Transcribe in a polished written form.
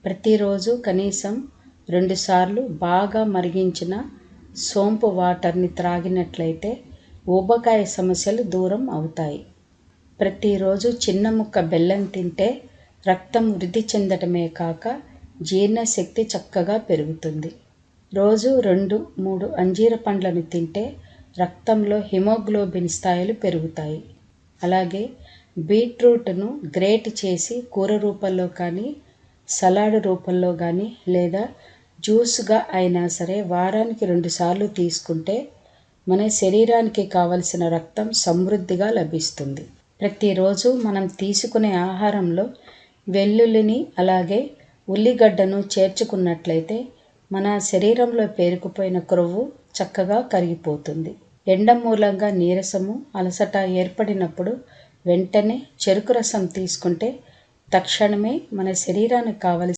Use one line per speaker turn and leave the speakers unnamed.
ప్రతిరోజు కనీసం 2 సార్లు బాగా మరిగించిన సోంపు వాటర్ని త్రాగినట్లయితే ఊబకాయ సమస్యలు దూరం అవుతాయి. ప్రతిరోజు చిన్న ముక్క బెల్లం తింటే రక్తం వృద్ధి చెందటమే కాక జీర్ణశక్తి చక్కగా పెరుగుతుంది. రోజు 2-3 అంజీర పండ్లను తింటే రక్తంలో హిమోగ్లోబిన్ స్థాయిలు పెరుగుతాయి. అలాగే బీట్రూట్ను గ్రేట్ చేసి కూర రూపంలో కానీ, సలాడ్ రూపంలో కానీ లేదా జ్యూస్గా అయినా సరే వారానికి 2 సార్లు తీసుకుంటే మన శరీరానికి కావలసిన రక్తం సమృద్ధిగా లభిస్తుంది. ప్రతిరోజు మనం తీసుకునే ఆహారంలో వెల్లుల్లిని అలాగే ఉల్లిగడ్డను చేర్చుకున్నట్లయితే మన శరీరంలో పేరుకుపోయిన క్రొవ్వు చక్కగా కరిగిపోతుంది. ఎండ మూలంగా నీరసము, అలసట ఏర్పడినప్పుడు వెంటనే చెరుకు రసం తీసుకుంటే తక్షణమే మన శరీరానికి కావలసిన